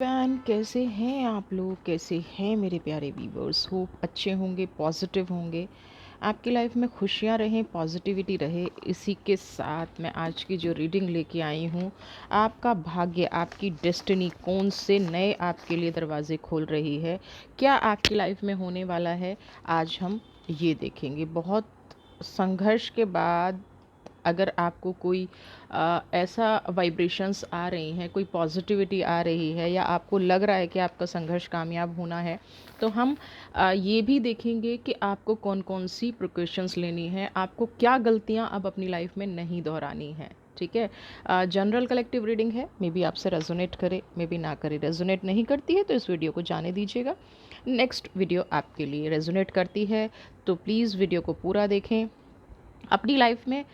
Fan कैसे हैं आप लोग? कैसे हैं मेरे प्यारे व्यूवर्स? होप अच्छे होंगे, पॉजिटिव होंगे, आपकी लाइफ में खुशियाँ रहें, पॉजिटिविटी रहे। इसी के साथ मैं आज की जो रीडिंग लेके आई हूँ, आपका भाग्य, आपकी डेस्टिनी कौन से नए आपके लिए दरवाजे खोल रही है, क्या आपकी लाइफ में होने वाला है, आज हम ये देखेंगे। बहुत संघर्ष के बाद अगर आपको कोई ऐसा वाइब्रेशंस आ रही हैं, कोई पॉजिटिविटी आ रही है, या आपको लग रहा है कि आपका संघर्ष कामयाब होना है, तो हम ये भी देखेंगे कि आपको कौन कौन सी प्रिकॉशंस लेनी है, आपको क्या गलतियां अब अपनी लाइफ में नहीं दोहरानी है। ठीक है। जनरल कलेक्टिव रीडिंग है, मे बी आपसे रेजोनेट करे, मे बी ना करे। रेजोनेट नहीं करती है तो इस वीडियो को जाने दीजिएगा। नेक्स्ट वीडियो आपके लिए रेजोनेट करती है तो प्लीज़ वीडियो को पूरा देखें। अपनी लाइफ में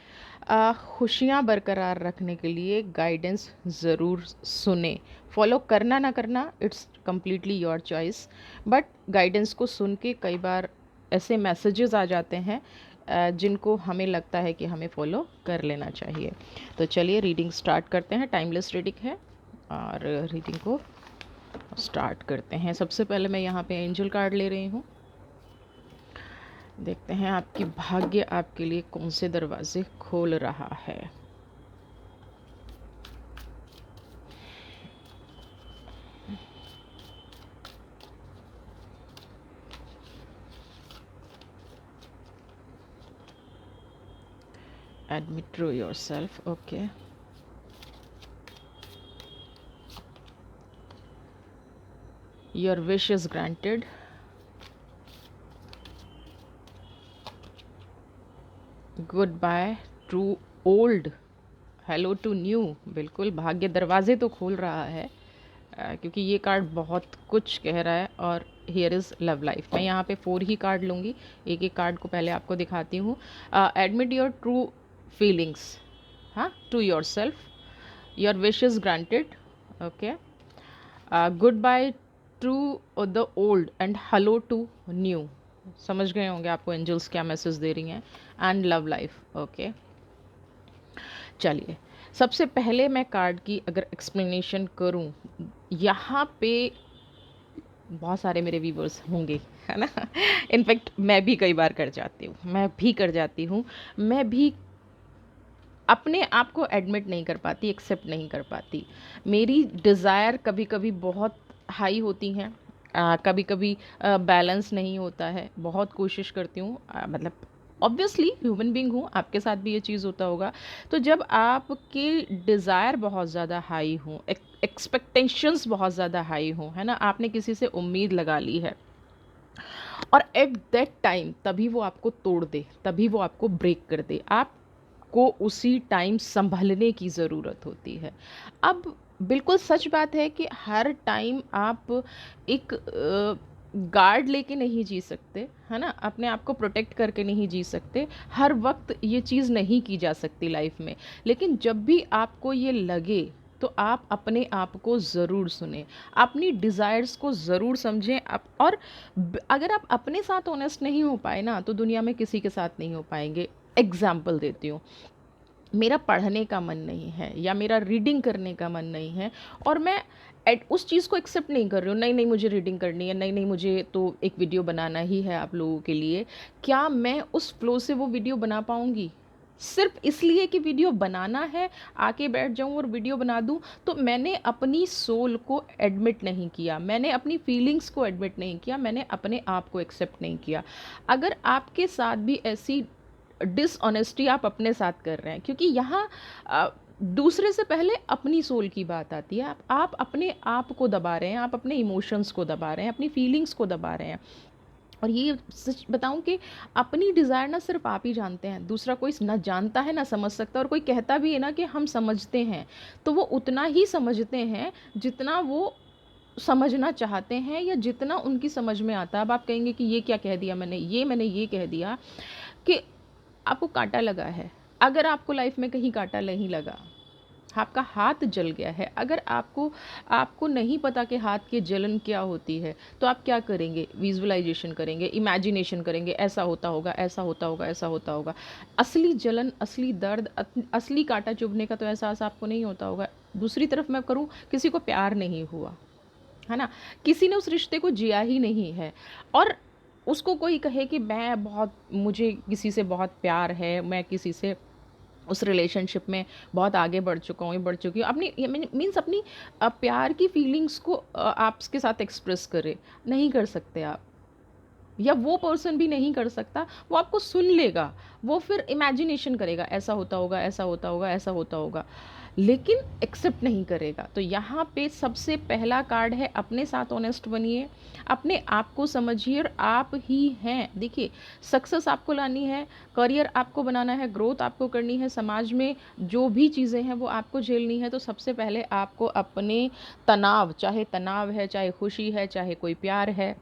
खुशियाँ बरकरार रखने के लिए गाइडेंस ज़रूर सुने। फॉलो करना ना करना, it's completely your choice, but guidance को सुन के कई बार ऐसे मैसेजेस आ जाते हैं जिनको हमें लगता है कि हमें फॉलो कर लेना चाहिए। तो चलिए रीडिंग स्टार्ट करते हैं। टाइमलेस रीडिंग है और रीडिंग को स्टार्ट करते हैं। सबसे पहले मैं यहाँ पे एंजल कार्ड ले रही हूँ। देखते हैं आपकी भाग्य आपके लिए कौन से दरवाजे खोल रहा है। Admit to yourself, okay. Your wish is granted. Goodbye to old, hello to new. बिल्कुल भाग्य दरवाजे तो खोल रहा है क्योंकि ये कार्ड बहुत कुछ कह रहा है। और हियर इज़ लव लाइफ। मैं यहाँ पे 4 ही कार्ड लूँगी, एक एक कार्ड को पहले आपको दिखाती हूँ। एडमिट योर ट्रू फीलिंग्स, हाँ, to yourself. Your wish is granted, okay. Goodbye to the old and hello to new. समझ गए होंगे आपको एंजल्स क्या मैसेज दे रही हैं। And love life, okay. चलिए, सबसे पहले मैं कार्ड की अगर एक्सप्लेनेशन करूं, यहाँ पे बहुत सारे मेरे व्यूवर्स होंगे, है ना। इनफैक्ट मैं भी कई बार कर जाती हूँ, मैं भी अपने आप को एडमिट नहीं कर पाती, एक्सेप्ट नहीं कर पाती। मेरी डिज़ायर कभी कभी बहुत हाई होती हैं, कभी कभी बैलेंस नहीं होता है। बहुत कोशिश करती हूँ, मतलब ऑब्वियसली ह्यूमन बीइंग हूँ, आपके साथ भी ये चीज़ होता होगा। तो जब आपकी डिज़ायर बहुत ज़्यादा हाई हो, एक्सपेक्टेशंस बहुत ज़्यादा हाई हो, है ना, आपने किसी से उम्मीद लगा ली है और एट दैट टाइम तभी वो आपको तोड़ दे, तभी वो आपको ब्रेक कर दे, आपको उसी टाइम संभलने की ज़रूरत होती है। अब बिल्कुल सच बात है कि हर टाइम आप एक गार्ड लेके नहीं जी सकते, है ना, अपने आप को प्रोटेक्ट करके नहीं जी सकते। हर वक्त ये चीज़ नहीं की जा सकती लाइफ में। लेकिन जब भी आपको ये लगे तो आप अपने आप को ज़रूर सुने, अपनी डिज़ायर्स को ज़रूर समझें। और अगर आप अपने साथ ऑनेस्ट नहीं हो पाए ना, तो दुनिया में किसी के साथ नहीं हो पाएंगे। एग्जाम्पल देती हूँ, मेरा पढ़ने का मन नहीं है या मेरा रीडिंग करने का मन नहीं है, और मैं उस चीज़ को एक्सेप्ट नहीं कर रही हूँ, नहीं नहीं मुझे रीडिंग करनी है, नहीं नहीं मुझे तो एक वीडियो बनाना ही है आप लोगों के लिए, क्या मैं उस फ्लो से वो वीडियो बना पाऊँगी? सिर्फ इसलिए कि वीडियो बनाना है, आके बैठ जाऊं और वीडियो बना दूं, तो मैंने अपनी सोल को एडमिट नहीं किया, मैंने अपनी फीलिंग्स को एडमिट नहीं किया, मैंने अपने आप को एक्सेप्ट नहीं किया। अगर आपके साथ भी ऐसी डिसऑनेस्टी आप अपने साथ कर रहे हैं, क्योंकि यहाँ दूसरे से पहले अपनी सोल की बात आती है। आप अपने आप को दबा रहे हैं, आप अपने इमोशंस को दबा रहे हैं, अपनी फीलिंग्स को दबा रहे हैं। और ये सच बताऊं कि अपनी डिज़ायर ना सिर्फ आप ही जानते हैं, दूसरा कोई ना जानता है ना समझ सकता। और कोई कहता भी है ना कि हम समझते हैं, तो वो उतना ही समझते हैं जितना वो समझना चाहते हैं या जितना उनकी समझ में आता है। अब आप कहेंगे कि ये क्या कह दिया मैंने ये कह दिया कि आपको कांटा लगा है। अगर आपको लाइफ में कहीं कांटा नहीं लगा, आपका हाथ जल गया है, अगर आपको आपको नहीं पता कि हाथ की जलन क्या होती है, तो आप क्या करेंगे? विजुअलाइजेशन करेंगे, इमेजिनेशन करेंगे, ऐसा होता होगा, ऐसा होता होगा, ऐसा होता होगा। असली जलन, असली दर्द, असली कांटा चुभने का तो एहसास आपको नहीं होता होगा। दूसरी तरफ मैं करूँ, किसी को प्यार नहीं हुआ, है ना? किसी ने उस रिश्ते को जिया ही नहीं है। और उसको कोई कहे कि मैं बहुत मुझे किसी से बहुत प्यार है, मैं किसी से उस रिलेशनशिप में बहुत आगे बढ़ चुका हूँ, बढ़ चुकी हूँ, अपनी ये मीन्स अपनी प्यार की फीलिंग्स को आप उसके साथ एक्सप्रेस करें, नहीं कर सकते आप। या वो पर्सन भी नहीं कर सकता, वो आपको सुन लेगा, वो फिर इमेजिनेशन करेगा, ऐसा होता होगा, ऐसा होता होगा, ऐसा होता होगा, लेकिन एक्सेप्ट नहीं करेगा। तो यहाँ पे सबसे पहला कार्ड है, अपने साथ ऑनेस्ट बनिए, अपने आप को समझिए, और आप ही हैं। देखिए, सक्सेस आपको लानी है, करियर आपको बनाना है, ग्रोथ आपको करनी है, समाज में जो भी चीज़ें हैं वो आपको झेलनी है। तो सबसे पहले आपको अपने तनाव है, चाहे खुशी है, चाहे कोई प्यार है,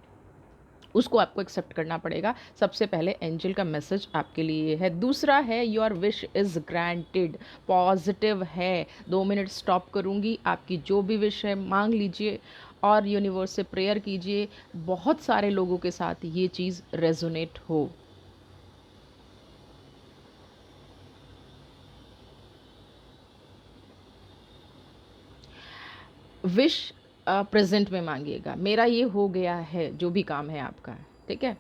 उसको आपको एक्सेप्ट करना पड़ेगा। सबसे पहले एंजल का मैसेज आपके लिए है। दूसरा है, your wish is granted, positive है। 2 मिनट स्टॉप करूँगी, आपकी जो भी विश है मांग लीजिए और यूनिवर्स से प्रेयर कीजिए, बहुत सारे लोगों के साथ ये चीज़ रेजोनेट हो। विश प्रेजेंट में मांगिएगा, मेरा ये हो गया है, जो भी काम है आपका, ठीक है?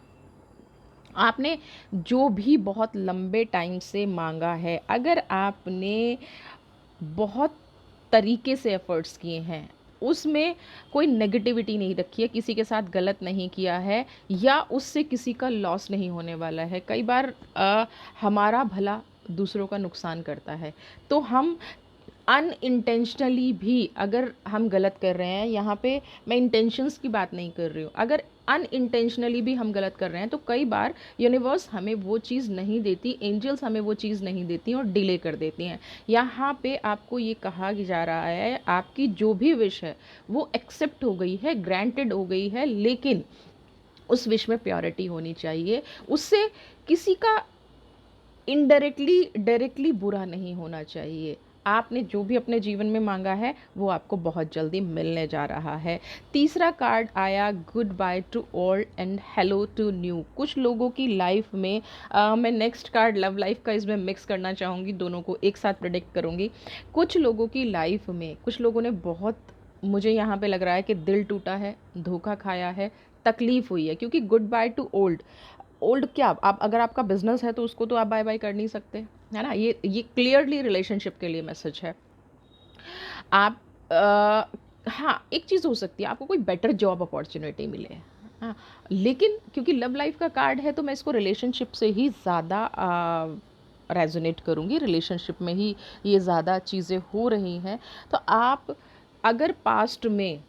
आपने जो भी बहुत लंबे टाइम से मांगा है, अगर आपने बहुत तरीके से एफ़र्ट्स किए हैं, उसमें कोई नेगेटिविटी नहीं रखी है, किसी के साथ गलत नहीं किया है, या उससे किसी का लॉस नहीं होने वाला है। कई बार हमारा भला दूसरों का नुकसान करता है, तो हम अनइंटेंशनली भी अगर हम गलत कर रहे हैं, यहाँ पे मैं इंटेंशंस की बात नहीं कर रही हूँ, अगर अनइंटेंशनली भी हम गलत कर रहे हैं, तो कई बार यूनिवर्स हमें वो चीज़ नहीं देती, एंजल्स हमें वो चीज़ नहीं देती और डिले कर देती हैं। यहाँ पे आपको ये कहा जा रहा है, आपकी जो भी विश है वो एक्सेप्ट हो गई है, ग्रांटेड हो गई है, लेकिन उस विश में प्योरिटी होनी चाहिए, उससे किसी का इनडायरेक्टली डायरेक्टली बुरा नहीं होना चाहिए। आपने जो भी अपने जीवन में मांगा है वो आपको बहुत जल्दी मिलने जा रहा है। तीसरा कार्ड आया, goodbye to old and hello to new. कुछ लोगों की लाइफ में मैं नेक्स्ट कार्ड लव लाइफ का इसमें मिक्स करना चाहूँगी, दोनों को एक साथ प्रेडिक्ट करूँगी। कुछ लोगों की लाइफ में कुछ लोगों ने बहुत, मुझे यहाँ पे लग रहा है कि दिल टूटा है, धोखा खाया है, तकलीफ हुई है, क्योंकि good bye to old, old क्या, आप अगर आपका बिजनेस है तो उसको तो आप बाय बाय कर नहीं सकते, है ना? ये क्लियरली रिलेशनशिप के लिए मैसेज है। आप हाँ, एक चीज़ हो सकती है, आपको कोई बेटर जॉब अपॉर्चुनिटी मिले, हाँ, लेकिन क्योंकि लव लाइफ का कार्ड है तो मैं इसको रिलेशनशिप से ही ज़्यादा रेजोनेट करूँगी, रिलेशनशिप में ही ये ज़्यादा चीज़ें हो रही हैं। तो आप अगर पास्ट में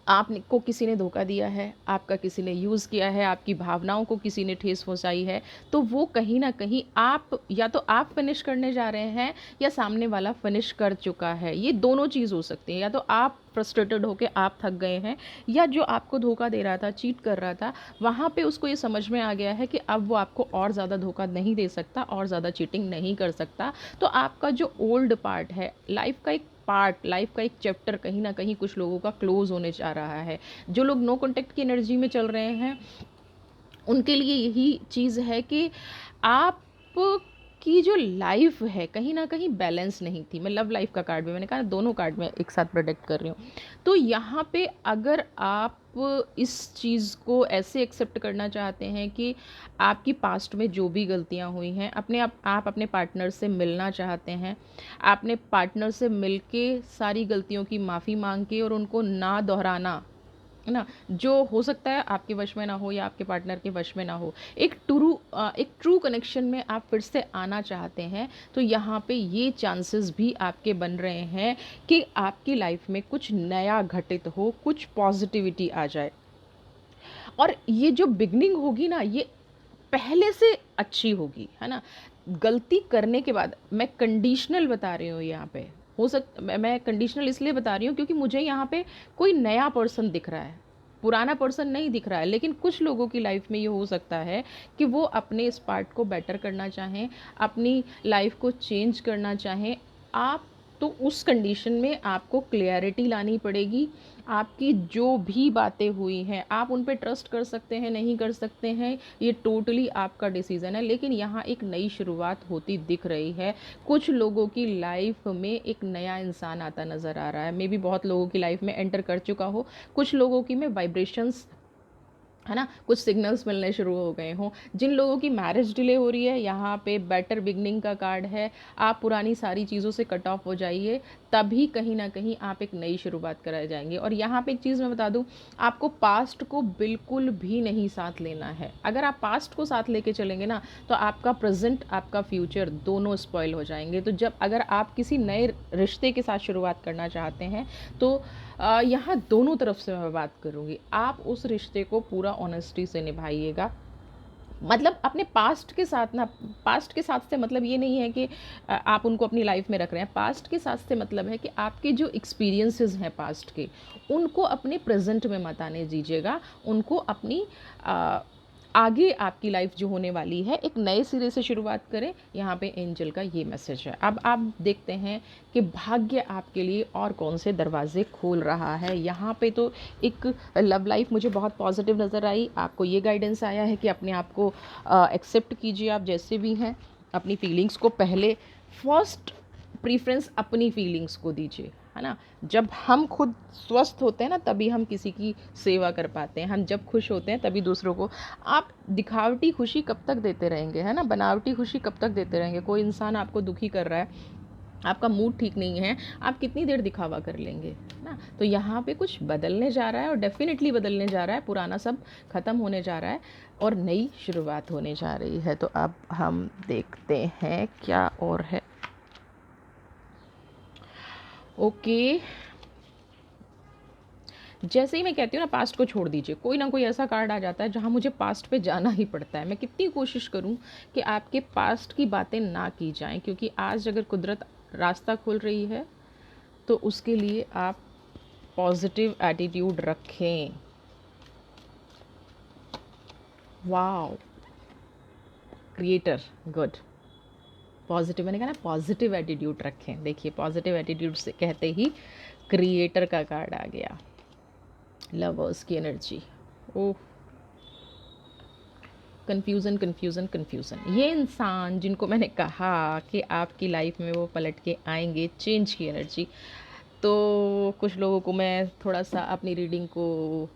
आपने को किसी ने धोखा दिया है, आपका किसी ने यूज़ किया है, आपकी भावनाओं को किसी ने ठेस पहुँचाई है, तो वो कहीं न कहीं आप, या तो आप फ़िनिश करने जा रहे हैं या सामने वाला फ़िनिश कर चुका है। ये दोनों चीज़ हो सकती है, या तो आप फ्रस्ट्रेटेड होके आप थक गए हैं, या जो आपको धोखा दे रहा था, चीट कर रहा था, वहाँ पे उसको ये समझ में आ गया है कि अब वो आपको और ज़्यादा धोखा नहीं दे सकता, और ज़्यादा चीटिंग नहीं कर सकता। तो आपका जो ओल्ड पार्ट है, लाइफ का एक चैप्टर कहीं ना कहीं कुछ लोगों का क्लोज होने जा रहा है। जो लोग नो कॉन्टेक्ट की एनर्जी में चल रहे हैं, उनके लिए यही चीज़ है कि आप की जो लाइफ है कहीं ना कहीं बैलेंस नहीं थी। मैं लव लाइफ का कार्ड भी, मैंने कहा दोनों कार्ड में एक साथ प्रोटेक्ट कर रही हूँ। तो यहाँ पे अगर आप इस चीज़ को ऐसे एक्सेप्ट करना चाहते हैं कि आपकी पास्ट में जो भी गलतियाँ हुई हैं, आप अपने पार्टनर से मिलना चाहते हैं, आपने पार्टनर से मिल के सारी गलतियों की माफ़ी मांग के और उनको ना दोहराना, है ना? जो हो सकता है आपके वश में ना हो या आपके पार्टनर के वश में ना हो, एक ट्रू कनेक्शन में आप फिर से आना चाहते हैं, तो यहाँ पे ये चांसेस भी आपके बन रहे हैं कि आपकी लाइफ में कुछ नया घटित हो, कुछ पॉजिटिविटी आ जाए। और ये जो बिगनिंग होगी ना, ये पहले से अच्छी होगी, है ना? गलती करने के बाद, मैं कंडीशनल बता रही हूँ यहाँ पे, मैं कंडीशनल इसलिए बता रही हूँ क्योंकि मुझे यहाँ पे कोई नया पर्सन दिख रहा है, पुराना पर्सन नहीं दिख रहा है। लेकिन कुछ लोगों की लाइफ में ये हो सकता है कि वो अपने इस पार्ट को बेटर करना चाहें, अपनी लाइफ को चेंज करना चाहें। आप तो उस कंडीशन में आपको क्लियरिटी लानी पड़ेगी। आपकी जो भी बातें हुई हैं आप उन पे ट्रस्ट कर सकते हैं, नहीं कर सकते हैं, ये टोटली आपका डिसीज़न है, लेकिन यहाँ एक नई शुरुआत होती दिख रही है। कुछ लोगों की लाइफ में एक नया इंसान आता नज़र आ रहा है, मे बी बहुत लोगों की लाइफ में एंटर कर चुका हो, कुछ लोगों की में वाइब्रेशंस है ना, कुछ सिग्नल्स मिलने शुरू हो गए हों। जिन लोगों की मैरिज डिले हो रही है, यहाँ पे बेटर बिगनिंग का कार्ड है। आप पुरानी सारी चीज़ों से कट ऑफ हो जाइए, तभी कहीं ना कहीं आप एक नई शुरुआत कराए जाएंगे। और यहाँ पे एक चीज़ मैं बता दूँ, आपको पास्ट को बिल्कुल भी नहीं साथ लेना है। अगर आप पास्ट को साथ लेके चलेंगे ना, तो आपका प्रेजेंट, आपका फ्यूचर दोनों स्पॉइल हो जाएंगे। तो जब अगर आप किसी नए रिश्ते के साथ शुरुआत करना चाहते हैं, तो यहाँ दोनों तरफ से मैं बात करूँगी, आप उस रिश्ते को पूरा ऑनेस्टी से निभाइएगा। मतलब अपने पास्ट के साथ ना, पास्ट के साथ से मतलब ये नहीं है कि आप उनको अपनी लाइफ में रख रहे हैं। पास्ट के साथ से मतलब है कि आपके जो एक्सपीरियंसेस हैं पास्ट के, उनको अपने प्रेजेंट में मत आने दीजिएगा। उनको अपनी आगे आपकी लाइफ जो होने वाली है, एक नए सिरे से शुरुआत करें। यहाँ पे एंजल का ये मैसेज है। अब आप देखते हैं कि भाग्य आपके लिए और कौन से दरवाजे खोल रहा है। यहाँ पे तो एक लव लाइफ मुझे बहुत पॉजिटिव नज़र आई। आपको ये गाइडेंस आया है कि अपने आप को एक्सेप्ट कीजिए, आप जैसे भी हैं। अपनी फीलिंग्स को पहले फर्स्ट प्रीफरेंस अपनी फीलिंग्स को दीजिए, है ना। जब हम खुद स्वस्थ होते हैं ना, तभी हम किसी की सेवा कर पाते हैं। हम जब खुश होते हैं तभी दूसरों को। आप दिखावटी खुशी कब तक देते रहेंगे, है ना, बनावटी खुशी कब तक देते रहेंगे। कोई इंसान आपको दुखी कर रहा है, आपका मूड ठीक नहीं है, आप कितनी देर दिखावा कर लेंगे ना। तो यहाँ पे कुछ बदलने जा रहा है, और डेफिनेटली बदलने जा रहा है। पुराना सब ख़त्म होने जा रहा है और नई शुरुआत होने जा रही है। तो अब हम देखते हैं क्या और है। ओके, जैसे ही मैं कहती हूँ ना पास्ट को छोड़ दीजिए, कोई ना कोई ऐसा कार्ड आ जाता है जहाँ मुझे पास्ट पे जाना ही पड़ता है। मैं कितनी कोशिश करूँ कि आपके पास्ट की बातें ना की जाएं, क्योंकि आज अगर कुदरत रास्ता खोल रही है तो उसके लिए आप पॉजिटिव एटीट्यूड रखें। Wow, creator, good. पॉजिटिव, मैंने कहा ना पॉजिटिव एटीट्यूड रखें। देखिए, पॉजिटिव एटीट्यूड से कहते ही क्रिएटर का कार्ड आ गया, लवर्स की एनर्जी। ओह, कन्फ्यूज़न कन्फ्यूज़न कन्फ्यूज़न। ये इंसान जिनको मैंने कहा कि आपकी लाइफ में वो पलट के आएंगे, चेंज की एनर्जी। तो कुछ लोगों को मैं थोड़ा सा अपनी रीडिंग को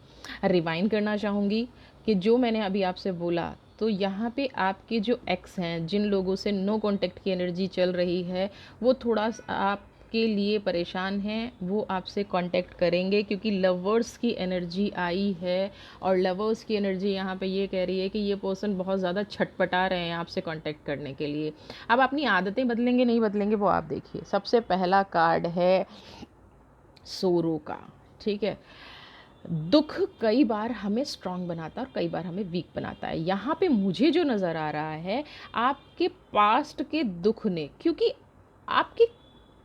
रिवाइंड करना चाहूँगी कि जो मैंने अभी आपसे बोला, तो यहाँ पे आपके जो एक्स हैं, जिन लोगों से नो कांटेक्ट की एनर्जी चल रही है, वो थोड़ा सा आपके लिए परेशान हैं। वो आपसे कांटेक्ट करेंगे क्योंकि लवर्स की एनर्जी आई है। और लवर्स की एनर्जी यहाँ पे ये कह रही है कि ये पर्सन बहुत ज़्यादा छटपटा रहे हैं आपसे कांटेक्ट करने के लिए। अब अपनी आदतें बदलेंगे नहीं बदलेंगे वो आप देखिए। सबसे पहला कार्ड है सोरो का, ठीक है। दुख कई बार हमें स्ट्रांग बनाता है और कई बार हमें वीक बनाता है। यहाँ पे मुझे जो नज़र आ रहा है, आपके पास्ट के दुख ने, क्योंकि आपकी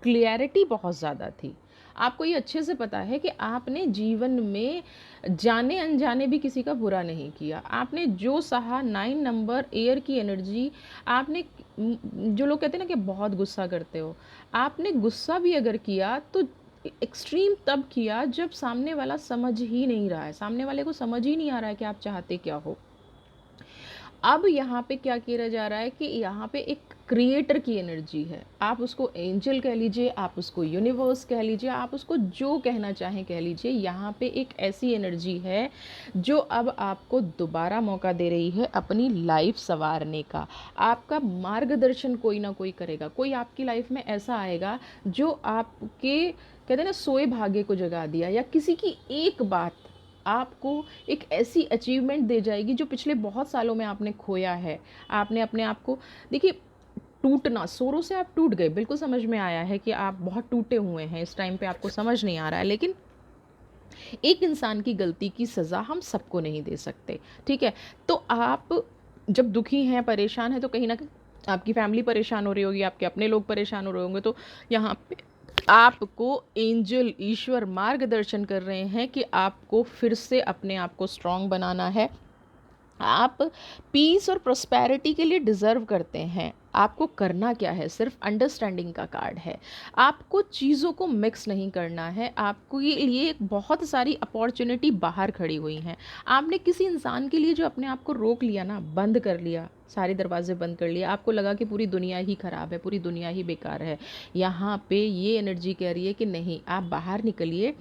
क्लियरिटी बहुत ज़्यादा थी, आपको ये अच्छे से पता है कि आपने जीवन में जाने अनजाने भी किसी का बुरा नहीं किया। आपने जो सहा, 9 नंबर एयर की एनर्जी, आपने जो लोग कहते हैं ना कि बहुत गुस्सा करते हो, आपने गुस्सा भी अगर किया तो एक्सट्रीम तब किया जब सामने वाला समझ ही नहीं रहा है, सामने वाले को समझ ही नहीं आ रहा है कि आप चाहते क्या हो। अब यहाँ पे क्या किया जा रहा है कि यहाँ पे एक क्रिएटर की एनर्जी है। आप उसको एंजल कह लीजिए, आप उसको यूनिवर्स कह लीजिए, आप उसको जो कहना चाहें कह लीजिए। यहाँ पे एक ऐसी एनर्जी है जो अब आपको दोबारा मौका दे रही है अपनी लाइफ संवारने का। आपका मार्गदर्शन कोई ना कोई करेगा। कोई आपकी लाइफ में ऐसा आएगा जो आपके, कहते हैं ना, सोए भाग्य को जगा दिया, या किसी की एक बात आपको एक ऐसी अचीवमेंट दे जाएगी जो पिछले बहुत सालों में आपने खोया है। आपने अपने आप को, देखिए, टूटना, सोरों से आप टूट गए, बिल्कुल समझ में आया है कि आप बहुत टूटे हुए हैं। इस टाइम पे आपको समझ नहीं आ रहा है, लेकिन एक इंसान की गलती की सज़ा हम सबको नहीं दे सकते, ठीक है। तो आप जब दुखी हैं, परेशान हैं, तो कहीं ना कहीं आपकी फैमिली परेशान हो रही होगी, आपके अपने लोग परेशान हो रहे होंगे। तो यहाँ पे आपको एंजल, ईश्वर मार्गदर्शन कर रहे हैं कि आपको फिर से अपने आप को स्ट्रांग बनाना है। आप पीस और प्रोस्पेरिटी के लिए डिज़र्व करते हैं। आपको करना क्या है, सिर्फ अंडरस्टैंडिंग का कार्ड है। आपको चीज़ों को मिक्स नहीं करना है, आपको ये लिए एक बहुत सारी अपॉर्चुनिटी बाहर खड़ी हुई हैं। आपने किसी इंसान के लिए जो अपने आप को रोक लिया ना, बंद कर लिया, सारे दरवाजे बंद कर लिए, आपको लगा कि पूरी दुनिया ही ख़राब है, पूरी दुनिया ही बेकार है, यहाँ पे ये एनर्जी कह रही है कि नहीं, आप बाहर निकलिए।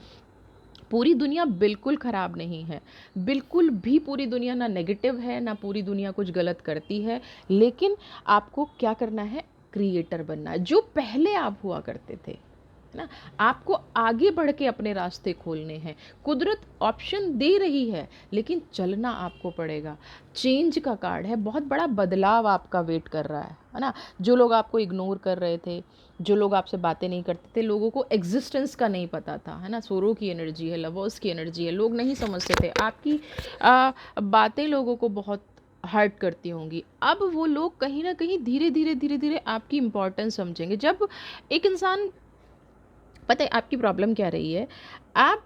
पूरी दुनिया बिल्कुल ख़राब नहीं है, बिल्कुल भी पूरी दुनिया ना नेगेटिव है, ना पूरी दुनिया कुछ गलत करती है, लेकिन आपको क्या करना है, क्रिएटर बनना है, जो पहले आप हुआ करते थे, है ना। आपको आगे बढ़ के अपने रास्ते खोलने हैं। कुदरत ऑप्शन दे रही है, लेकिन चलना आपको पड़ेगा। चेंज का कार्ड है, बहुत बड़ा बदलाव आपका वेट कर रहा है ना। जो लोग आपको इग्नोर कर रहे थे, जो लोग आपसे बातें नहीं करते थे, लोगों को एग्जिस्टेंस का नहीं पता था, है ना। सोरो की एनर्जी है, लवर्स की एनर्जी है, लोग नहीं समझते थे आपकी बातें, लोगों को बहुत हर्ट करती होंगी। अब वो लोग कहीं ना कहीं धीरे धीरे धीरे धीरे आपकी इम्पोर्टेंस समझेंगे। जब एक इंसान, पता है आपकी प्रॉब्लम क्या रही है, आप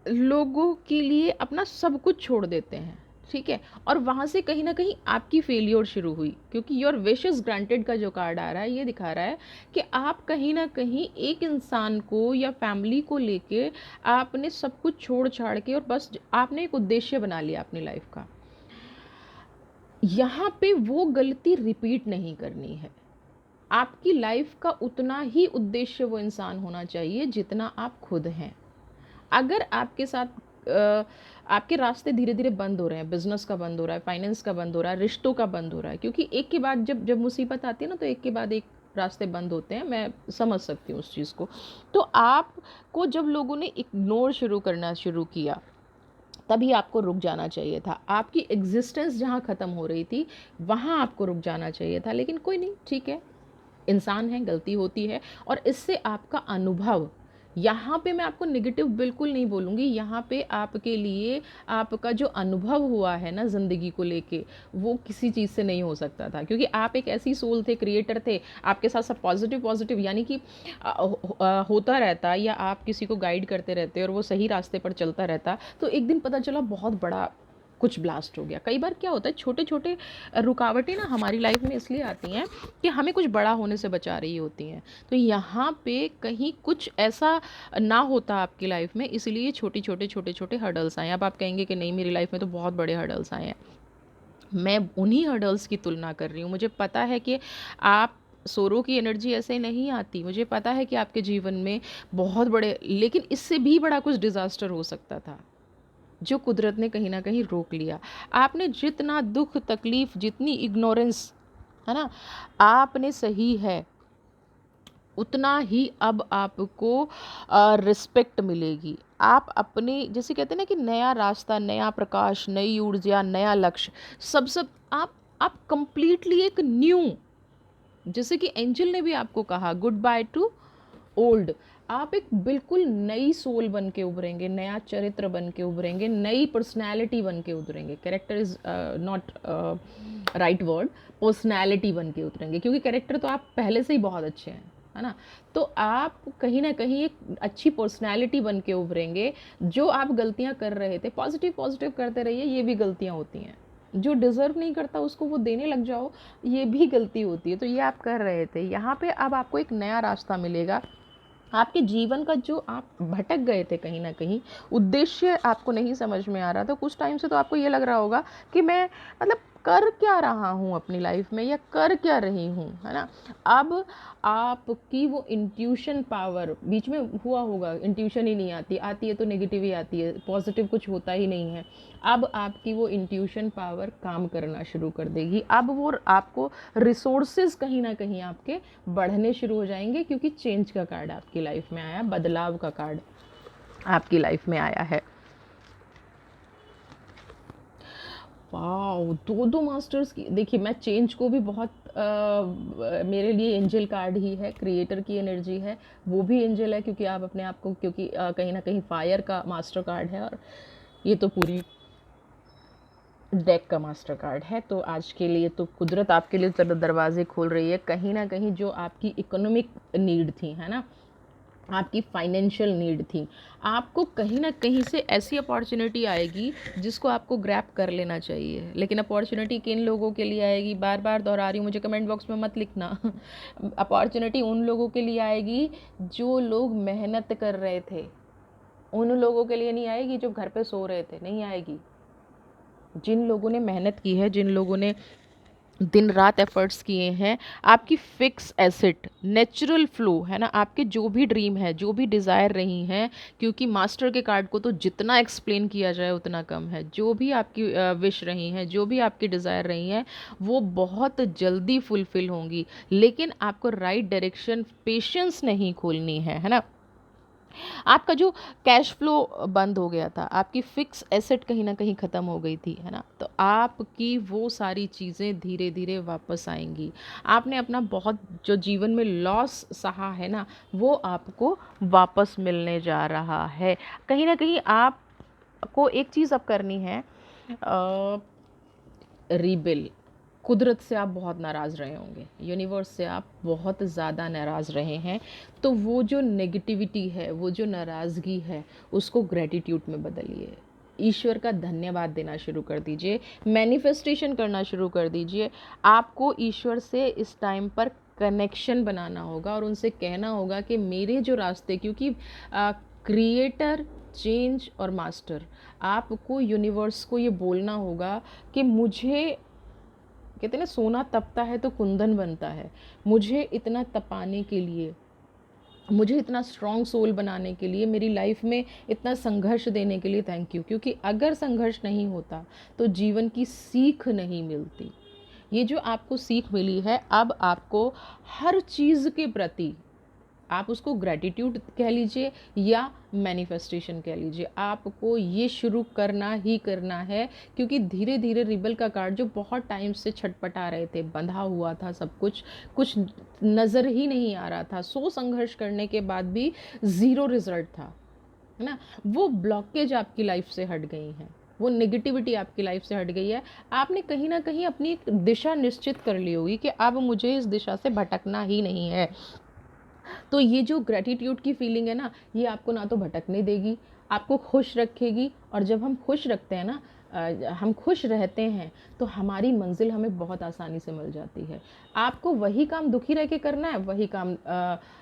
लोगों के लिए अपना सब कुछ छोड़ देते हैं, ठीक है, और वहाँ से कहीं ना कहीं आपकी फेलियर शुरू हुई, क्योंकि योर विशेस ग्रांटेड का जो कार्ड आ रहा है ये दिखा रहा है कि आप कहीं ना कहीं एक इंसान को या फैमिली को लेके आपने सब कुछ छोड़ छाड़ के, और बस आपने एक उद्देश्य बना लिया अपनी लाइफ का। यहाँ पे वो गलती रिपीट नहीं करनी है। आपकी लाइफ का उतना ही उद्देश्य वो इंसान होना चाहिए जितना आप खुद हैं। अगर आपके साथ आपके रास्ते धीरे धीरे बंद हो रहे हैं, बिजनेस का बंद हो रहा है, फाइनेंस का बंद हो रहा है, रिश्तों का बंद हो रहा है, क्योंकि एक के बाद जब जब मुसीबत आती है ना, तो एक के बाद एक रास्ते बंद होते हैं, मैं समझ सकती हूँ उस चीज़ को। तो आपको जब लोगों ने इग्नोर शुरू करना शुरू किया, तभी आपको रुक जाना चाहिए था। आपकी एग्जिस्टेंस जहाँ ख़त्म हो रही थी, वहाँ आपको रुक जाना चाहिए था, लेकिन कोई नहीं, ठीक है, इंसान है, गलती होती है। और इससे आपका अनुभव, यहाँ पे मैं आपको नेगेटिव बिल्कुल नहीं बोलूँगी, यहाँ पे आपके लिए आपका जो अनुभव हुआ है ना ज़िंदगी को लेके, वो किसी चीज़ से नहीं हो सकता था, क्योंकि आप एक ऐसी सोल थे, क्रिएटर थे, आपके साथ सब पॉजिटिव पॉजिटिव, यानी कि होता रहता, या आप किसी को गाइड करते रहते और वो सही रास्ते पर चलता रहता, तो एक दिन पता चला बहुत बड़ा कुछ ब्लास्ट हो गया। कई बार क्या होता है, छोटे छोटे रुकावटें ना हमारी लाइफ में इसलिए आती हैं कि हमें कुछ बड़ा होने से बचा रही होती हैं। तो यहाँ पे कहीं कुछ ऐसा ना होता आपकी लाइफ में, इसलिए छोटे छोटे छोटे छोटे हर्डल्स आए। अब आप कहेंगे कि नहीं, मेरी लाइफ में तो बहुत बड़े हर्डल्स आए हैं। मैं उन्हीं हर्डल्स की तुलना कर रही हूँ। मुझे पता है कि आप, सोरो की एनर्जी ऐसे नहीं आती, मुझे पता है कि आपके जीवन में बहुत बड़े, लेकिन इससे भी बड़ा कुछ डिज़ास्टर हो सकता था, जो कुदरत ने कहीं ना कहीं रोक लिया। आपने जितना दुख तकलीफ, जितनी इग्नोरेंस, है ना, आपने सही है, उतना ही अब आपको रिस्पेक्ट मिलेगी। आप अपने, जैसे कहते हैं ना कि नया रास्ता, नया प्रकाश, नई ऊर्जा, नया लक्ष्य, सब आप कंप्लीटली एक न्यू, जैसे कि एंजल ने भी आपको कहा, गुड बाय टू ओल्ड। आप एक बिल्कुल नई सोल बन के उभरेंगे, नया चरित्र बन के उभरेंगे, नई पर्सनैलिटी बन के उभरेंगे। Character is not right word, personality बन के उतरेंगे, क्योंकि कैरेक्टर तो आप पहले से ही बहुत अच्छे हैं, है ना। तो आप कहीं ना कहीं एक अच्छी पर्सनैलिटी बन के उभरेंगे। जो आप गलतियां कर रहे थे, पॉजिटिव पॉजिटिव करते रहिए, ये भी गलतियां होती हैं। जो डिज़र्व नहीं करता उसको वो देने लग जाओ, ये भी गलती होती है। तो ये आप कर रहे थे, यहाँ पे अब आपको एक नया रास्ता मिलेगा। आपके जीवन का जो आप भटक गए थे, कहीं ना कहीं उद्देश्य आपको नहीं समझ में आ रहा था, कुछ टाइम से तो आपको ये लग रहा होगा कि मैं, मतलब, कर क्या रहा हूँ अपनी लाइफ में, या कर क्या रही हूँ, है ना। अब आपकी वो इंट्यूशन पावर, बीच में हुआ होगा इंट्यूशन ही नहीं आती, आती है तो नेगेटिव ही आती है, पॉजिटिव कुछ होता ही नहीं है। अब आपकी वो इंट्यूशन पावर काम करना शुरू कर देगी। अब वो आपको रिसोर्सेज कहीं ना कहीं आपके बढ़ने शुरू हो जाएंगे, क्योंकि चेंज का कार्ड आपकी लाइफ में आया, बदलाव का कार्ड आपकी लाइफ में आया है। वाओ, दो दो मास्टर्स की, देखिए मैं चेंज को भी बहुत मेरे लिए एंजल कार्ड ही है, क्रिएटर की एनर्जी है, वो भी एंजल है, क्योंकि आप अपने आप को, क्योंकि कहीं ना कहीं फायर का मास्टर कार्ड है, और ये तो पूरी डेक का मास्टर कार्ड है। तो आज के लिए तो कुदरत आपके लिए दरवाजे खोल रही है, कहीं ना कहीं जो आपकी इकोनॉमिक नीड थी, है ना, आपकी फाइनेंशियल नीड थी, आपको कहीं ना कहीं से ऐसी अपॉर्चुनिटी आएगी जिसको आपको ग्रैब कर लेना चाहिए। लेकिन अपॉर्चुनिटी किन लोगों के लिए आएगी, बार बार दोहरा रही हूँ, मुझे कमेंट बॉक्स में मत लिखना। अपॉर्चुनिटी उन लोगों के लिए आएगी जो लोग मेहनत कर रहे थे, उन लोगों के लिए नहीं आएगी जो घर पे सो रहे थे, नहीं आएगी। जिन लोगों ने मेहनत की है, जिन लोगों ने दिन रात एफर्ट्स किए हैं, आपकी फिक्स एसेट, नेचुरल फ्लो है ना, आपके जो भी ड्रीम है, जो भी डिज़ायर रही हैं, क्योंकि मास्टर के कार्ड को तो जितना एक्सप्लेन किया जाए उतना कम है। जो भी आपकी विश रही हैं, जो भी आपकी डिज़ायर रही हैं, वो बहुत जल्दी फुलफ़िल होंगी। लेकिन आपको राइट डायरेक्शन, पेशेंस नहीं खोलनी है ना। आपका जो कैश फ्लो बंद हो गया था, आपकी फिक्स एसेट कहीं ना कहीं ख़त्म हो गई थी, है ना, तो आपकी वो सारी चीज़ें धीरे धीरे वापस आएंगी। आपने अपना बहुत जो जीवन में लॉस सहा है ना, वो आपको वापस मिलने जा रहा है। कहीं ना कहीं आपको एक चीज़ अब करनी है, रीबिल। कुदरत से आप बहुत नाराज़ रहे होंगे, यूनिवर्स से आप बहुत ज़्यादा नाराज़ रहे हैं, तो वो जो नेगेटिविटी है, वो जो नाराज़गी है, उसको ग्रेटिट्यूड में बदलिए। ईश्वर का धन्यवाद देना शुरू कर दीजिए, मैनिफेस्टेशन करना शुरू कर दीजिए। आपको ईश्वर से इस टाइम पर कनेक्शन बनाना होगा और उनसे कहना होगा कि मेरे जो रास्ते, क्योंकि क्रिएटर, चेंज और मास्टर, आपको यूनिवर्स को ये बोलना होगा कि मुझे, कहते हैं ना, सोना तपता है तो कुंदन बनता है, मुझे इतना तपाने के लिए, मुझे इतना स्ट्रॉन्ग सोल बनाने के लिए, मेरी लाइफ में इतना संघर्ष देने के लिए थैंक यू। क्योंकि अगर संघर्ष नहीं होता तो जीवन की सीख नहीं मिलती। ये जो आपको सीख मिली है, अब आपको हर चीज़ के प्रति, आप उसको ग्रैटिट्यूड कह लीजिए या मैनिफेस्टेशन कह लीजिए, आपको ये शुरू करना ही करना है। क्योंकि धीरे धीरे रिबल का कार्ड जो बहुत टाइम से छटपटा रहे थे, बंधा हुआ था सब कुछ, कुछ नज़र ही नहीं आ रहा था, सो संघर्ष करने के बाद भी ज़ीरो रिजल्ट था, है ना, वो ब्लॉकेज आपकी लाइफ से हट गई हैं, वो नेगेटिविटी आपकी लाइफ से हट गई है। आपने कहीं ना कहीं अपनी एक दिशा निश्चित कर ली होगी कि अब मुझे इस दिशा से भटकना ही नहीं है। तो ये जो ग्रेटिट्यूड की फीलिंग है ना, ये आपको ना तो भटकने देगी, आपको खुश रखेगी। और जब हम खुश रखते हैं ना, हम खुश रहते हैं, तो हमारी मंजिल हमें बहुत आसानी से मिल जाती है। आपको वही काम दुखी रह के करना है, वही काम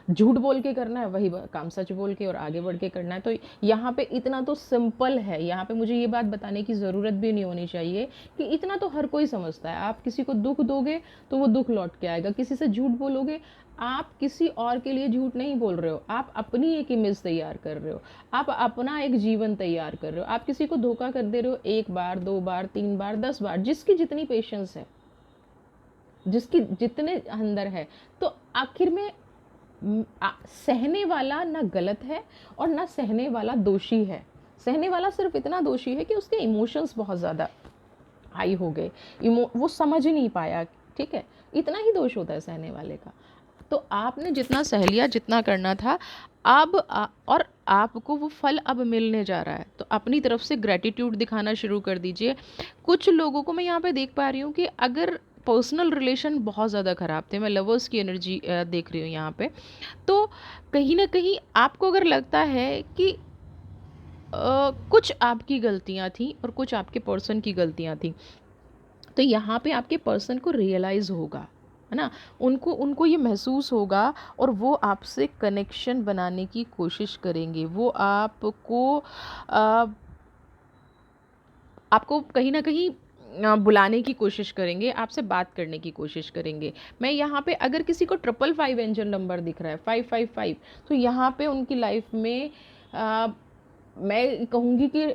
झूठ बोल के करना है, वही काम सच बोल के और आगे बढ़ के करना है। तो यहाँ पे इतना तो सिंपल है, यहाँ पे मुझे ये बात बताने की ज़रूरत भी नहीं होनी चाहिए कि इतना तो हर कोई समझता है। आप किसी को दुख दोगे तो वो दुख लौट के आएगा, किसी से झूठ बोलोगे, आप किसी और के लिए झूठ नहीं बोल रहे हो, आप अपनी एक इमेज तैयार कर रहे हो, आप अपना एक जीवन तैयार कर रहे हो। आप किसी को धोखा कर दे रहे हो 1 बार, 2 बार, 3 बार, 10 बार, जिसकी जितनी पेशेंस है, जिसकी जितने अंदर है। तो आखिर में सहने वाला ना गलत है और ना सहने वाला दोषी है। सहने वाला सिर्फ इतना दोषी है कि उसके इमोशंस बहुत ज़्यादा हाई हो गए, वो समझ ही नहीं पाया, ठीक है, इतना ही दोष होता है सहने वाले का। तो आपने जितना सह लिया, जितना करना था, अब और आपको वो फल अब मिलने जा रहा है, तो अपनी तरफ से ग्रेटिट्यूड दिखाना शुरू कर दीजिए। कुछ लोगों को मैं यहाँ पे देख पा रही हूँ कि अगर पर्सनल रिलेशन बहुत ज़्यादा ख़राब थे, मैं लवर्स की एनर्जी देख रही हूँ यहाँ पे, तो कहीं ना कहीं आपको अगर लगता है कि कुछ आपकी गलतियाँ थी और कुछ आपके पर्सन की गलतियाँ थी, तो यहाँ पे आपके पर्सन को रियलाइज़ होगा, है ना, उनको उनको ये महसूस होगा और वो आपसे कनेक्शन बनाने की कोशिश करेंगे। वो आपको कहीं ना कहीं बुलाने की कोशिश करेंगे, आपसे बात करने की कोशिश करेंगे। मैं यहाँ पे अगर किसी को 555 एंजल नंबर दिख रहा है, 555, तो यहाँ पे उनकी लाइफ में मैं कहूँगी कि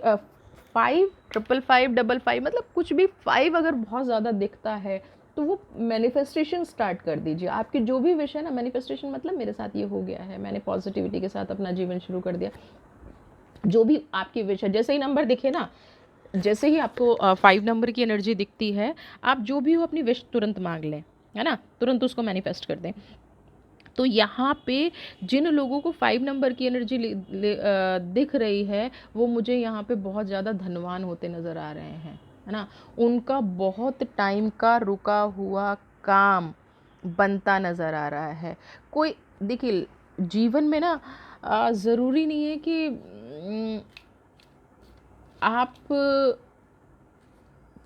55555, मतलब कुछ भी 5 अगर बहुत ज़्यादा दिखता है तो वो मैनिफेस्टेशन स्टार्ट कर दीजिए। आपकी जो भी विश है ना, मैनिफेस्टेशन मतलब मेरे साथ ये हो गया है, मैंने पॉजिटिविटी के साथ अपना जीवन शुरू कर दिया। जो भी आपकी विश है, जैसे ही नंबर दिखे ना, जैसे ही आपको 5 नंबर की एनर्जी दिखती है, आप जो भी हो अपनी विश तुरंत मांग लें, है ना, तुरंत उसको मैनिफेस्ट कर दें। तो यहाँ पे जिन लोगों को 5 नंबर की एनर्जी दिख रही है, वो मुझे यहाँ पे बहुत ज़्यादा धनवान होते नज़र आ रहे हैं, है ना, उनका बहुत टाइम का रुका हुआ काम बनता नज़र आ रहा है। कोई देखिए, जीवन में ना ज़रूरी नहीं है कि आप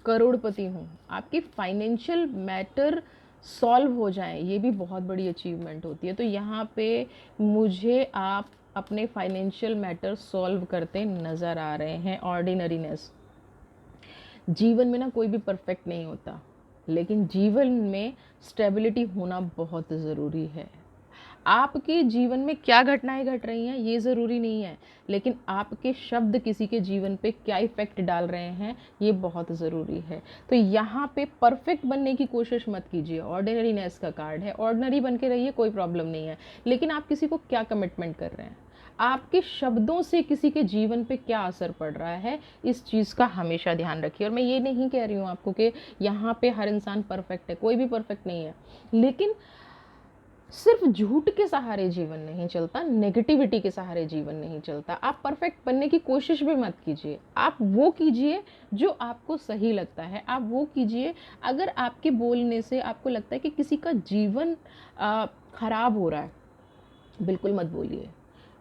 करोड़पति हों, आपके फाइनेंशियल मैटर सॉल्व हो जाएँ, ये भी बहुत बड़ी अचीवमेंट होती है। तो यहाँ पे मुझे आप अपने फाइनेंशियल मैटर सॉल्व करते नज़र आ रहे हैं। ऑर्डिनरीनेस, जीवन में ना कोई भी परफेक्ट नहीं होता, लेकिन जीवन में स्टेबिलिटी होना बहुत ज़रूरी है। आपके जीवन में क्या घटनाएं घट रही हैं ये ज़रूरी नहीं है, लेकिन आपके शब्द किसी के जीवन पे क्या इफ़ेक्ट डाल रहे हैं ये बहुत ज़रूरी है। तो यहाँ पे परफेक्ट बनने की कोशिश मत कीजिए। ऑर्डिनरीनेस का कार्ड है, ऑर्डिनरी बन के रहिए, कोई प्रॉब्लम नहीं है, लेकिन आप किसी को क्या कमिटमेंट कर रहे हैं, आपके शब्दों से किसी के जीवन पे क्या असर पड़ रहा है, इस चीज़ का हमेशा ध्यान रखिए। और मैं ये नहीं कह रही हूँ आपको कि यहाँ पे हर इंसान परफेक्ट है, कोई भी परफेक्ट नहीं है, लेकिन सिर्फ झूठ के सहारे जीवन नहीं चलता, नेगेटिविटी के सहारे जीवन नहीं चलता। आप परफेक्ट बनने की कोशिश भी मत कीजिए, आप वो कीजिए जो आपको सही लगता है, आप वो कीजिए। अगर आपके बोलने से आपको लगता है कि किसी का जीवन खराब हो रहा है, बिल्कुल मत बोलिए।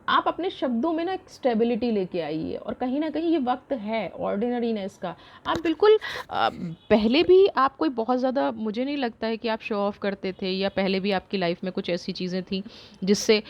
आप अपने शब्दों में ना एक स्टेबिलिटी लेके आइए, और कहीं ना कहीं ये वक्त है ऑर्डिनरीनेस का। आप बिल्कुल पहले भी आप कोई बहुत ज़्यादा, मुझे नहीं लगता है कि आप शो ऑफ करते थे, या पहले भी आपकी लाइफ में कुछ ऐसी चीज़ें थी जिससे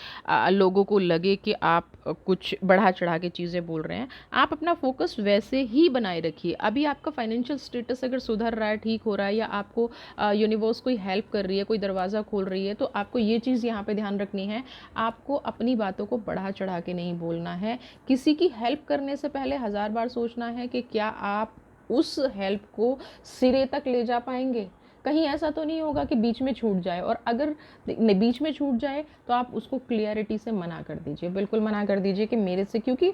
लोगों को लगे कि आप कुछ बढ़ा चढ़ा के चीज़ें बोल रहे हैं। आप अपना फोकस वैसे ही बनाए रखिए। अभी आपका फाइनेंशियल स्टेटस अगर सुधर रहा है, ठीक हो रहा है, या आपको यूनिवर्स कोई हेल्प कर रही है, कोई दरवाज़ा खोल रही है, तो आपको ये चीज़ यहाँ पे ध्यान रखनी है, आपको अपनी बातों को बढ़ा चढ़ा के नहीं बोलना है। किसी की हेल्प करने से पहले 1000 बार सोचना है कि क्या आप उस हेल्प को सिरे तक ले जा पाएंगे। कहीं ऐसा तो नहीं होगा कि बीच में छूट जाए, और अगर बीच में छूट जाए तो आप उसको क्लियरिटी से मना कर दीजिए, बिल्कुल मना कर दीजिए कि मेरे से, क्योंकि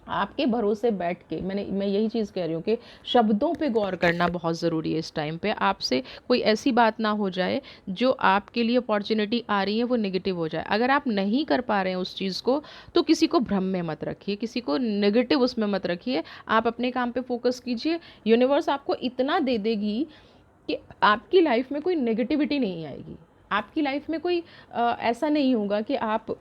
आपके भरोसे बैठ के मैं यही चीज़ कह रही हूँ कि शब्दों पे गौर करना बहुत ज़रूरी है। इस टाइम पे आपसे कोई ऐसी बात ना हो जाए जो आपके लिए अपॉर्चुनिटी आ रही है वो नेगेटिव हो जाए। अगर आप नहीं कर पा रहे हैं उस चीज़ को, तो किसी को भ्रम में मत रखिए, किसी को नेगेटिव उसमें मत रखिए। आप अपने काम पे फोकस कीजिए, यूनिवर्स आपको इतना दे देगी कि आपकी लाइफ में कोई नेगेटिविटी नहीं आएगी। आपकी लाइफ में कोई ऐसा नहीं होगा कि आप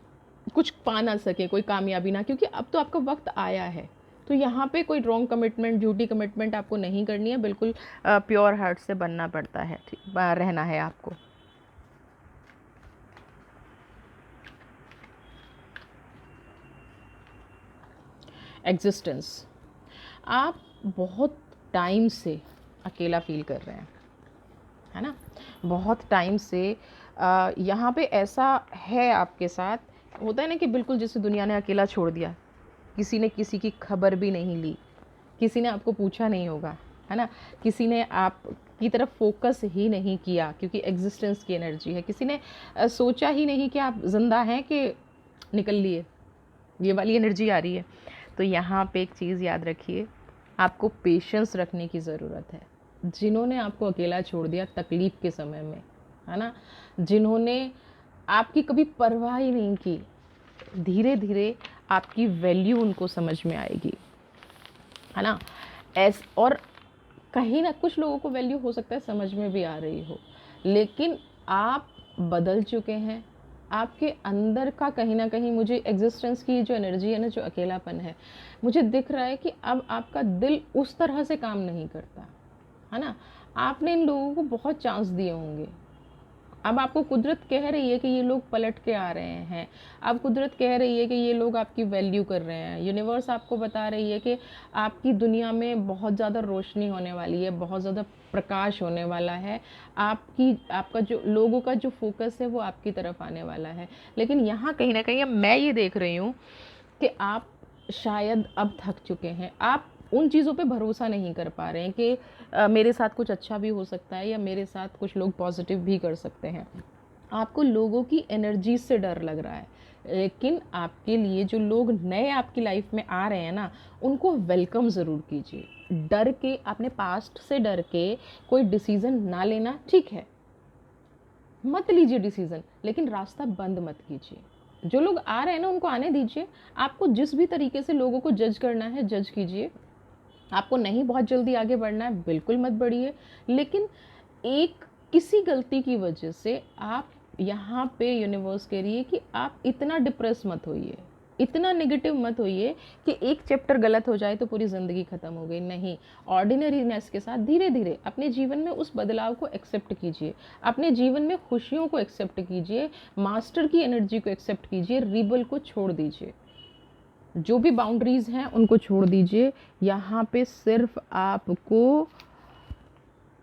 कुछ पा ना सके, कोई कामयाबी ना, क्योंकि अब तो आपका वक्त आया है। तो यहाँ पे कोई रॉन्ग कमिटमेंट, झूठी कमिटमेंट आपको नहीं करनी है, बिल्कुल प्योर हार्ट से बनना पड़ता है, रहना है आपको। एग्जिस्टेंस, आप बहुत टाइम से अकेला फील कर रहे हैं, है ना, बहुत टाइम से यहाँ पे ऐसा है आपके साथ, होता है ना कि बिल्कुल जैसे दुनिया ने अकेला छोड़ दिया, किसी ने किसी की खबर भी नहीं ली, किसी ने आपको पूछा नहीं होगा, है ना, किसी ने आप की तरफ फोकस ही नहीं किया, क्योंकि एग्जिस्टेंस की एनर्जी है। किसी ने सोचा ही नहीं कि आप जिंदा हैं कि निकल लिए, ये वाली एनर्जी आ रही है। तो यहाँ पे एक चीज़ याद रखिए, आपको पेशेंस रखने की ज़रूरत है। जिन्होंने आपको अकेला छोड़ दिया तकलीफ़ के समय में, है ना, जिन्होंने आपकी कभी परवाह ही नहीं की, धीरे धीरे आपकी वैल्यू उनको समझ में आएगी, है ना। और कहीं ना कुछ लोगों को वैल्यू हो सकता है समझ में भी आ रही हो, लेकिन आप बदल चुके हैं। आपके अंदर का कहीं ना कहीं, मुझे एग्जिस्टेंस की जो एनर्जी है ना, जो अकेलापन है, मुझे दिख रहा है कि अब आपका दिल उस तरह से काम नहीं करता, है ना। आपने इन लोगों को बहुत चांस दिए होंगे, अब आपको कुदरत कह रही है कि ये लोग पलट के आ रहे हैं। अब कुदरत कह रही है कि ये लोग आपकी वैल्यू कर रहे हैं। यूनिवर्स आपको बता रही है कि आपकी दुनिया में बहुत ज़्यादा रोशनी होने वाली है, बहुत ज़्यादा प्रकाश होने वाला है। आपका जो लोगों का जो फोकस है वो आपकी तरफ आने वाला है। लेकिन यहाँ कहीं ना कहीं मैं ये देख रही हूँ कि आप शायद अब थक चुके हैं। आप उन चीज़ों पे भरोसा नहीं कर पा रहे हैं कि मेरे साथ कुछ अच्छा भी हो सकता है, या मेरे साथ कुछ लोग पॉजिटिव भी कर सकते हैं। आपको लोगों की एनर्जी से डर लग रहा है, लेकिन आपके लिए जो लोग नए आपकी लाइफ में आ रहे हैं ना, उनको वेलकम ज़रूर कीजिए। डर के, अपने पास्ट से डर के कोई डिसीज़न ना लेना ठीक है, मत लीजिए डिसीज़न, लेकिन रास्ता बंद मत कीजिए। जो लोग आ रहे हैं ना उनको आने दीजिए। आपको जिस भी तरीके से लोगों को जज करना है जज कीजिए। आपको नहीं बहुत जल्दी आगे बढ़ना है, बिल्कुल मत बढ़िए, लेकिन एक किसी गलती की वजह से आप यहाँ पे यूनिवर्स कह रही है कि आप इतना डिप्रेस मत होइए, इतना नेगेटिव मत होइए कि एक चैप्टर गलत हो जाए तो पूरी ज़िंदगी ख़त्म हो गई। नहीं, ऑर्डिनरीनेस के साथ धीरे धीरे अपने जीवन में उस बदलाव को एक्सेप्ट कीजिए, अपने जीवन में खुशियों को एक्सेप्ट कीजिए, मास्टर की एनर्जी को एक्सेप्ट कीजिए, रिबल को छोड़ दीजिए, जो भी बाउंड्रीज हैं उनको छोड़ दीजिए। यहाँ पे सिर्फ आपको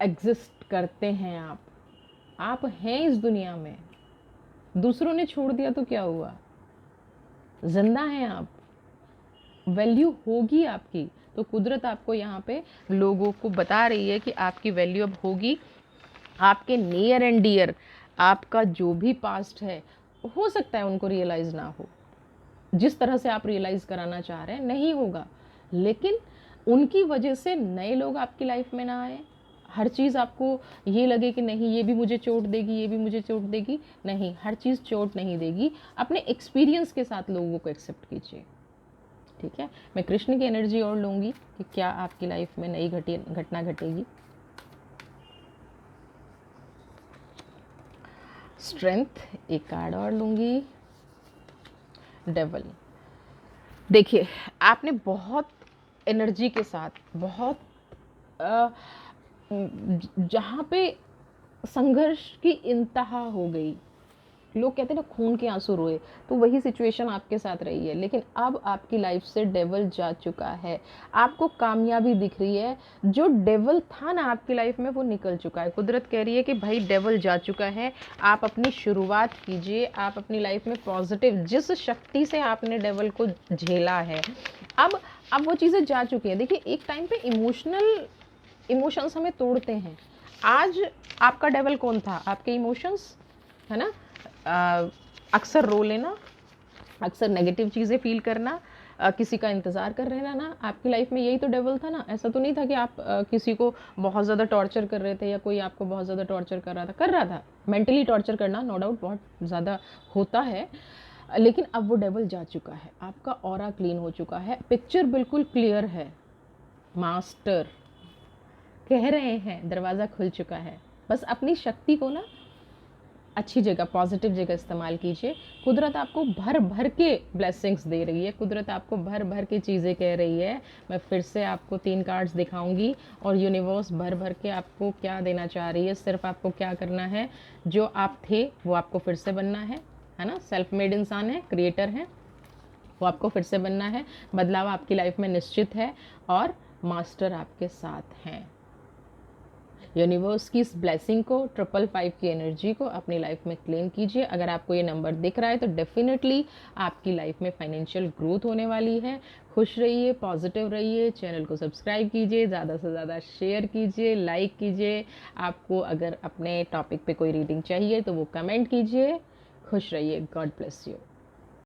एग्जिस्ट करते हैं आप हैं इस दुनिया में। दूसरों ने छोड़ दिया तो क्या हुआ, जिंदा हैं आप, वैल्यू होगी आपकी। तो कुदरत आपको यहाँ पे लोगों को बता रही है कि आपकी वैल्यू अब होगी। आपके नियर एंड डियर, आपका जो भी पास्ट है, हो सकता है उनको रियलाइज़ ना हो, जिस तरह से आप रियलाइज़ कराना चाह रहे हैं नहीं होगा, लेकिन उनकी वजह से नए लोग आपकी लाइफ में ना आए, हर चीज़ आपको ये लगे कि नहीं ये भी मुझे चोट देगी, ये भी मुझे चोट देगी। नहीं, हर चीज़ चोट नहीं देगी। अपने एक्सपीरियंस के साथ लोगों को एक्सेप्ट कीजिए, ठीक है। मैं कृष्ण की एनर्जी और लूँगी कि क्या आपकी लाइफ में नई घटना घटेगी। स्ट्रेंथ एक कार्ड और लूँगी, डेवल। देखिए, आपने बहुत एनर्जी के साथ, बहुत जहाँ पे संघर्ष की इंतहा हो गई, लोग कहते हैं ना खून के आंसू रोए, तो वही सिचुएशन आपके साथ रही है। लेकिन अब आपकी लाइफ से डेवल जा चुका है, आपको कामयाबी दिख रही है। जो डेवल था ना आपकी लाइफ में वो निकल चुका है। कुदरत कह रही है कि भाई डेवल जा चुका है, आप अपनी शुरुआत कीजिए। आप अपनी लाइफ में पॉजिटिव, जिस शक्ति से आपने डेवल को झेला है, अब वो चीज़ें जा चुकी हैं। देखिए, एक टाइम पे इमोशंस हमें तोड़ते हैं। आज आपका डेवल कौन था? आपके इमोशंस, है ना। अक्सर रो लेना, अक्सर नेगेटिव चीज़ें फील करना, किसी का इंतज़ार कर रहना ना, आपकी लाइफ में यही तो डेवल था ना। ऐसा तो नहीं था कि आप किसी को बहुत ज़्यादा टॉर्चर कर रहे थे या कोई आपको बहुत ज़्यादा टॉर्चर कर रहा था। मेंटली टॉर्चर करना नो डाउट बहुत ज़्यादा होता है, लेकिन अब वो डेवल जा चुका है, आपका ऑरा क्लीन हो चुका है, पिक्चर बिल्कुल क्लियर है। मास्टर कह रहे हैं दरवाज़ा खुल चुका है। बस अपनी शक्ति को ना अच्छी जगह, पॉजिटिव जगह इस्तेमाल कीजिए। कुदरत आपको भर भर के ब्लेसिंग्स दे रही है, कुदरत आपको भर भर के चीज़ें कह रही है। मैं फिर से आपको 3 कार्ड्स दिखाऊंगी और यूनिवर्स भर भर के आपको क्या देना चाह रही है। सिर्फ आपको क्या करना है, जो आप थे वो आपको फिर से बनना है ना। सेल्फ मेड इंसान है, क्रिएटर है, वो आपको फिर से बनना है। बदलाव आपकी लाइफ में निश्चित है और मास्टर आपके साथ हैं। यूनिवर्स की इस ब्लेसिंग को, 555 की एनर्जी को अपनी लाइफ में क्लेम कीजिए। अगर आपको ये नंबर दिख रहा है तो डेफिनेटली आपकी लाइफ में फाइनेंशियल ग्रोथ होने वाली है। खुश रहिए, पॉजिटिव रहिए, चैनल को सब्सक्राइब कीजिए, ज़्यादा से ज़्यादा शेयर कीजिए, लाइक कीजिए। आपको अगर अपने टॉपिक पे कोई रीडिंग चाहिए तो वो कमेंट कीजिए। खुश रहिए, गॉड ब्लेस यू।